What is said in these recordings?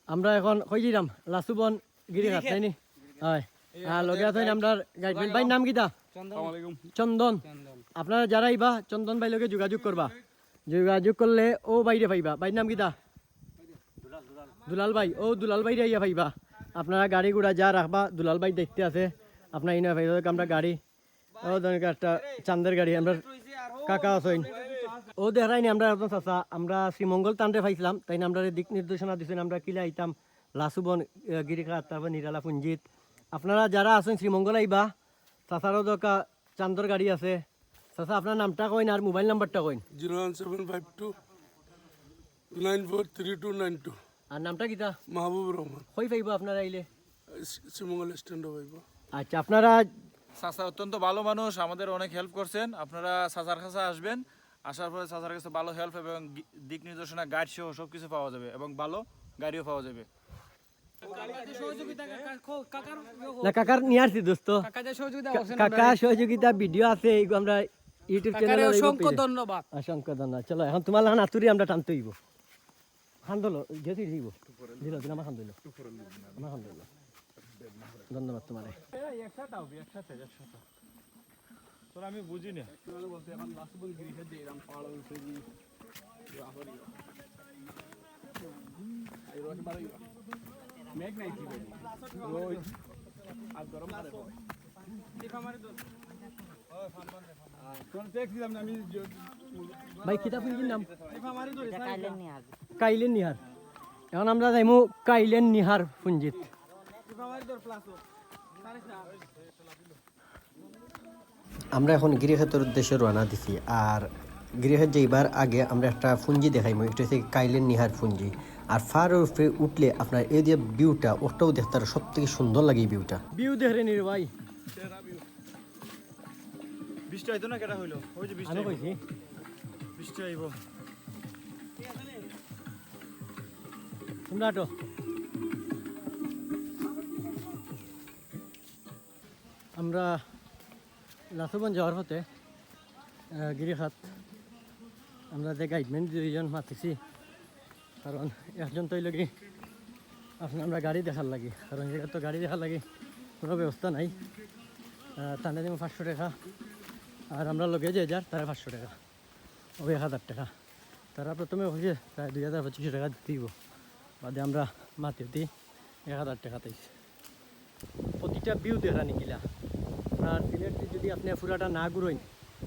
আমরা এখন কই যাম লাসুবন গিরিঘাট তাই নি হয় লগে আছেন আপনার গাইডম্যান ভাই নাম কিটা চন্দন আপনারা যারা আইবা চন্দন ভাই লগে যোগাযোগ করবা যোগাযোগ করলে ও বাইরে পাইবা ভাই নাম কিটা দুলাল ভাই ও দুলাল ভাই আইয়া পাইবা আপনারা গাড়ি ঘোড়া যা রাখবা দুলাল ভাই দেখতে আছে আপনার ইনা ভাই আমরা গাড়ি ও ধরনের একটা চান্দের গাড়ি আমরা কাকা আছেন ও দেখাই নি আমরা চাচা আমরা শ্রীমঙ্গল টানতে পাইছিলাম তাই না আমরা দিক নির্দেশনা দিচ্ছেন আমরা কিলা আইতাম লাসুবন গিরিঘাট তারপর নিরালা পুঞ্জিত আপনারা যারা আছেন শ্রীমঙ্গল আইবা চাচারও দরকার চান্দর গাড়ি আছে চাচা আপনার নামটা কইন আর মোবাইল নাম্বারটা কইন 01752943292 আর নামটা কিটা মাহবুবুর রহমান কই পাইব আপনারা আইলে শ্রীমঙ্গল স্ট্যান্ডে পাইব আচ্ছা আপনারা চাচা অত্যন্ত ভালো মানুষ আমাদের অনেক হেল্প করছেন আপনারা চাচার কাছে আসবেন আসার পরে চাচার কাছে ভালো হেল্প এবং দিক নির্দেশনা গাইড সহ সব কিছু পাওয়া যাবে এবং ভালো গাড়িও পাওয়া যাবে না কাকার নিয়ে আসছি দোস্ত কাকা সহযোগিতা ভিডিও আছে এইগুলো আমরা ইউটিউব চ্যানেলে অসংখ্য ধন্যবাদ চলো এখন তোমার লাগান আতুরি আমরা টানতে হইব খান্দলো যেতে দিব দিল দিন আমার খান্দলো আমার খান্দলো ধন্যবাদ তোমার তোর আমি বুঝি না ভাই কিতাব নাম কাইলেন নিহার এখন আমরা যাইমু কাইলেন নিহার পুঞ্জিত আমরা এখন গিরিখাতের উদ্দেশ্যে রওনা দিছি আর গিরিখাত যাইবার আগে আমরা একটা ফুঞ্জি দেখাইমু এটা হচ্ছে কাইলেন নিহার ফুঞ্জি আর ফার উপরে উঠলে আপনার এই যে ভিউটা ওটাও দেখতে সব থেকে সুন্দর লাগে এই ভিউটা ভিউ দেখে নির ভাই বৃষ্টি আইতো না কেটা হইলো ওই যে বৃষ্টি কইছি বৃষ্টি আইব তোমরা তো আমরা লাসুবন যাওয়ার পথে গিরিখাত আমরা যে গাইডম্যান দুইজন মাতিছি কারণ একজন তৈল কি আপনার আমরা গাড়ি দেখার লাগে কারণ জায়গা তো গাড়ি দেখার লাগে কোনো ব্যবস্থা নাই টানা দিব 500 টাকা আর আমরা লগে যে যার তারা 500 টাকা ও 1000 টাকা তারা প্রথমে হয়েছে প্রায় 2025 টাকা দিব বাদে আমরা মাতিতে 1000 টাকা তাইছে প্রতিটা ভিউ দেখা নিকিলা আর সিলেট যদি আপনি পুরাটা না ঘুরোই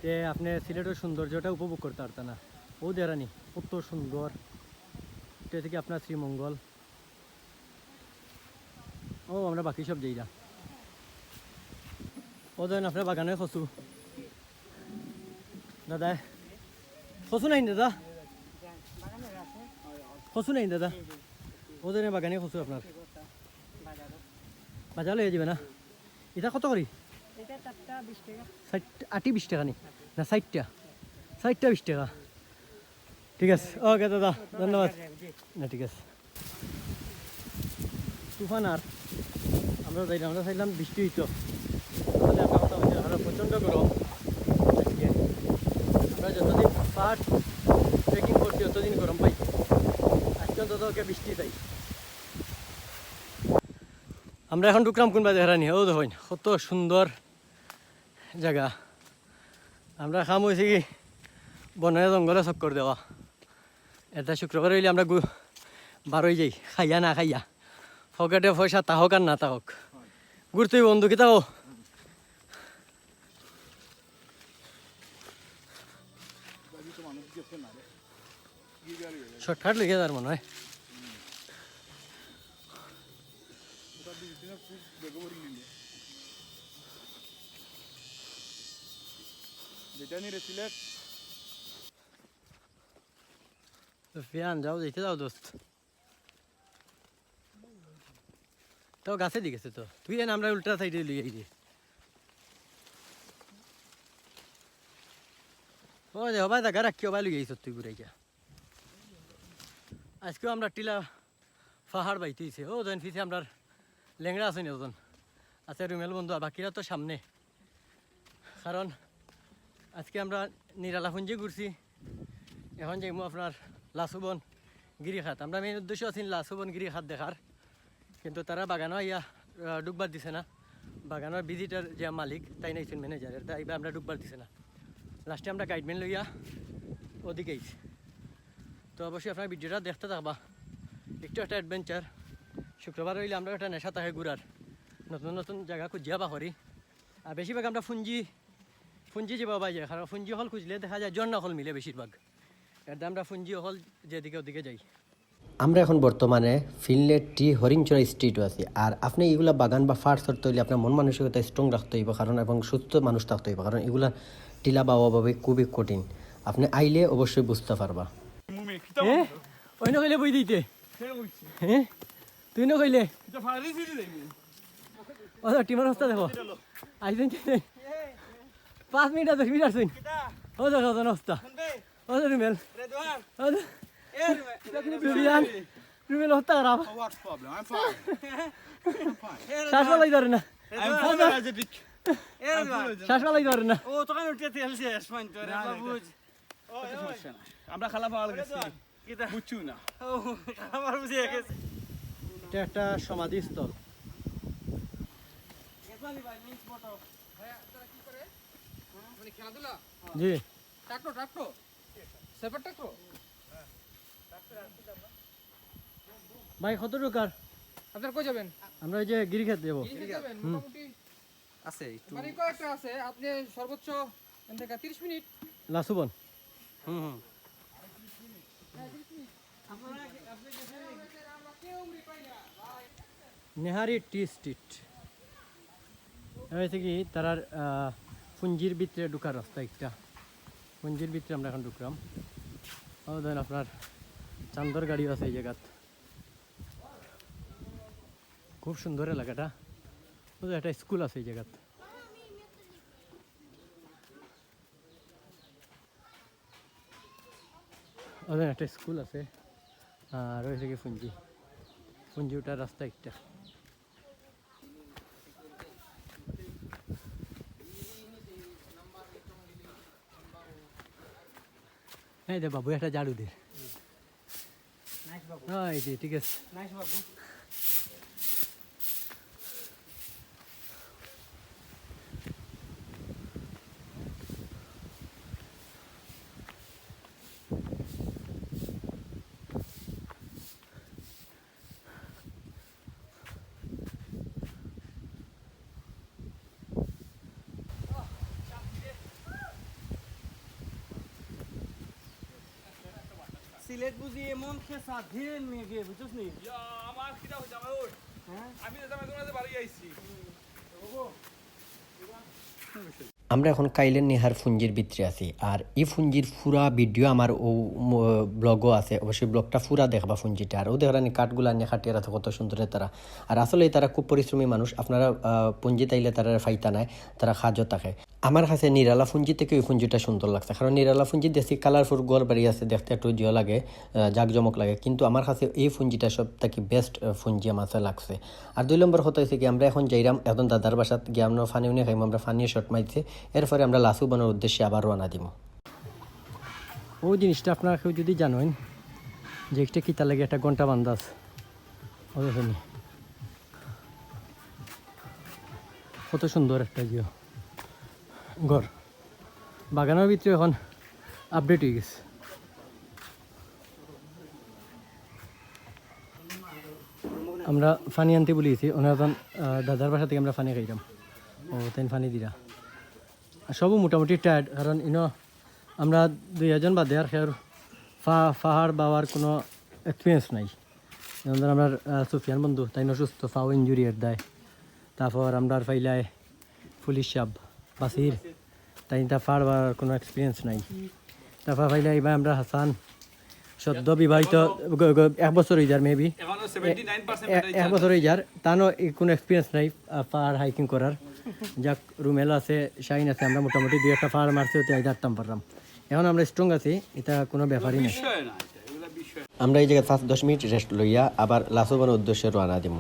তে আপনি সিলেটের সৌন্দর্যটা উপভোগ করতে পারতেন না ও দেখানি কত সুন্দর এটা থেকে আপনার শ্রীমঙ্গল ও আমরা বাকি সব যাই না ও দেন আপনার বাগানে কচু দাদা কচু নাই দাদা কচু নাই দাদা ও দেন বাগানে কচু আপনার বাজার লয়ে যাবে না এটা কত করি 20 টাকা নি না 60টা 20 টাকা ঠিক আছে ওকে দাদা ধন্যবাদ না ঠিক আছে তুফান আর আমরা চাইলাম বৃষ্টি হইতো তাহলে একটা কথা হচ্ছে আমরা প্রচণ্ড গরম আমরা যতদিন পাহাড় ট্রেকিং করছি ততদিন গরম পাই আজকে অন্তত ওকে বৃষ্টি চাই আমরা এখন ঢুকলাম কোনবা দেখানি ও দেখুন কত সুন্দর জায়গা আমরা খাম হয়েছে কি বনে জঙ্গলে চক্কর দেওয়া এটা শুক্রবার হইলে আমরা বারোই যাই খাইয়া না খাইয়া পকেটে পয়সা তাহক আর না তাহক ঘুরতেই বন্ধু কি তাও শর্টকাট লিখে তার মনে হয় ফিয়ান যাও দেখতে যাও দোস্ত তাও গাছে দিয়ে গেছে তো তুই জান আমরা উল্টা সাইডে লিয়ে গিয়ে ও যে হবাই দেখা রাখিও ভালো গেছ তুই ঘুরে গিয়া আজকেও আমরা টিলা পাহাড় বাইতেইছে ও দেন ফিসে আমরা লেংড়া আছে নি ওজন আছে রুমেল বন্ধু আর বাকিরা তো সামনে কারণ আজকে আমরা নিরালা পুঞ্জি ঘুরছি এখন যাইমু আপনার লাসুবন গিরিখাত আমরা মেইন উদ্দেশ্য আছিল লাসুবন গিরিখাত দেখার, কিন্তু তারা বাগানও ইয়া ডুববার দিছে না। বাগানের ভিজিটার যে মালিক তাই নাইছেন ম্যানেজারের, তাই আমরা ডুববার দিছে না। লাস্টে আমরা গাইডম্যান লইয়া ওদিকে আইছি। তো অবশ্যই আপনার ভিডিওটা দেখতে থাকবা, একটু একটা অ্যাডভেঞ্চার। শুক্রবার হইলে আমরা একটা নেশা থাকে ঘুরার, নতুন নতুন জায়গা খুঁজিয়া বাহরি। আর বেশিরভাগ আমরা ফুঞ্জি যে বাবা যায়, কারণ ফুঞ্জি হল খুঁজলে দেখা যায় ঝর্ণা হল মিলে বেশিরভাগ। এর আমরা ফুঞ্জি হল যেদিকে ওদিকে যাই। আমরা এখন বর্তমানে ফিনলেট টি হরিণচড়া স্ট্রিটও আছি। আর আপনি এগুলা বাগান বা ফার্ট করতে হইলে আপনার মন মানসিকতা স্ট্রং রাখতে হইব, কারণ এবং সুস্থ মানুষ থাকতে হইব, কারণ এগুলা টিলা পাওয়াভাবে খুবই কঠিন। আপনি আইলে অবশ্যই বুঝতে পারবা। ওই না কইলে বই দিতে, হ্যাঁ তুই না কইলে ও টিমার অবস্থা দেখো, আইসেন 5 মিনিট 10 মিনিট আসছেন, ও দেখো অবস্থা, ও রুমেল রুমেল হত্যা খারাপ, শ্বাস পালাই ধরে না, শ্বাস পালাই ধরে না। আমরা খালা পাওয়া গেছি বুঝছু না। এটা একটা সমাধিস্থল। জি ভাই কত টাকার আপনার কই যাবেন? আমরা ওই যে গিরিখাত যাবো। যাবেন মোটামুটি আছে একটু মানে কয়েকটা আছে, আপনি সর্বোচ্চ এখান থেকে 30 মিনিট। লাসুবন নেহারি টি স্ট্রিট হয়েছে কি তারার পুঞ্জির ভিতরে ঢুকার রাস্তা একটা, পুঞ্জির ভিতরে আমরা এখন ঢুকলাম। ও ধরেন আপনার চান্দর গাড়িও আছে এই জায়গাত, খুব সুন্দর এলাকাটা। একটা স্কুল আছে এই জায়গাত। ওদের একটা স্কুল আছে, আর রয়েছে কি পুঞ্জি ওঠার রাস্তা একটা। এই দে বাবু একটা ঝাড়ু দে। এই যে ঠিক আছে। সিলেট বুঝি এমন খেসা ধীরেন মেঘে বুঝছিস নি? আমার কিটা হইছে আমার ওই আমি তো জামাই তোমাদের বাড়ি আইছি। আমরা এখন কাইলের নেহার ফুঞ্জির ভিতরে আছি। আর এই ফুঞ্জির পুরা ভিডিও আমার ও ব্লগও আছে, অবশ্যই ব্লগটা পুরা দেখবা ফুঞ্জিটা। আর ও দেখরানি কাঠগুলা নিয়ে খাটিয়ে রাখে কত সুন্দর তারা। আর আসলে তারা খুব পরিশ্রমী মানুষ, আপনারা পুঞ্জি তাইলে তারা ফাইতা নাই, তারা খাজও থাকে। আমার কাছে নিরালা ফুঞ্জি থেকে ওই ফুঞ্জিটা সুন্দর লাগছে, কারণ নিরালা ফুঞ্জি দেখছি কালারফুল গোল বাড়ি আছে, দেখতে একটু জিও লাগে, জাকজমক লাগে, কিন্তু আমার কাছে এই ফুঞ্জিটা সব থেকে বেস্ট ফুঞ্জি আমার কাছে লাগছে। আর 2 নম্বর কথা হয়েছে কি আমরা এখন যাইরাম এখন দাদার বাসাত গিয়ে আমরা ফানি উনি খাইম, আমরা ফানিয়ে শর্ট মারছে, এরপরে আমরা লাসুবনের উদ্দেশ্যে আবার রওনা দিব। ওই জিনিসটা আপনারা কেউ যদি জানেন যে একটা কিতা লাগে একটা ঘন্টা বান্দাস ওখানে, কত সুন্দর একটা জিও ঘর। বাগানের ভিতরে এখন আপডেট হয়ে গেছে। আমরা ফানি আনতে বলিয়েছি, ওনার এখন দাদার বাসা থেকে আমরা ফানি খাইলাম, ও তাই ফানি দিরা। আর সবও মোটামুটি টায়ার্ড, কারণ আমরা 2 জন বাদে আর খেয়ার ফাহাড় বাবার কোনো এক্সপিরিয়েন্স নাই। যেমন ধর আমরা সুফিয়ান বন্ধু তাই অসুস্থ, ফাও ইঞ্জুরি এর দেয়। তারপর আমরা ফাইলায় পুলিশ সাব বাসির, তাই তা ফাড় বাবার কোনো এক্সপিরিয়েন্স নাই। তারপর ফাইলাই এবার আমরা হাসান সদ্য বিবাহিত, 1 বছর হয়ে যার মেবি, 1 বছর হয়ে যার, তারও কোনো এক্সপিরিয়েন্স নাই পাহাড় হাইকিং করার। যাক রুমেল আছে, শাইন আছে, আমরা মোটামুটি 2-1টা পাহাড় মারছি, ওতে আইদারতাম পারলাম। এখন আমরা স্ট্রং আছি, এটা কোনো ব্যাপারই নাই। আমরা এই জায়গায় 5-10 মিনিট রেস্ট লইয়া আবার লাসুবনের উদ্দেশ্যে রওনা দিব।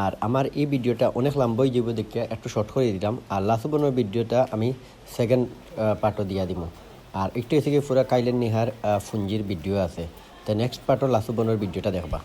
আর আমার এই ভিডিওটা অনেক লম্বাই যাব দেখে একটু শর্ট করে দিলাম। আর লাসুবনের ভিডিওটা আমি সেকেন্ড পার্টও দিয়া দিব। আর একটু এসে গিয়ে পুরা কাইলের নিহার ফুঞ্জির ভিডিও আছে, তো তো নেক্সট পার্টও লাসু বনের ভিডিওটা দেখবা।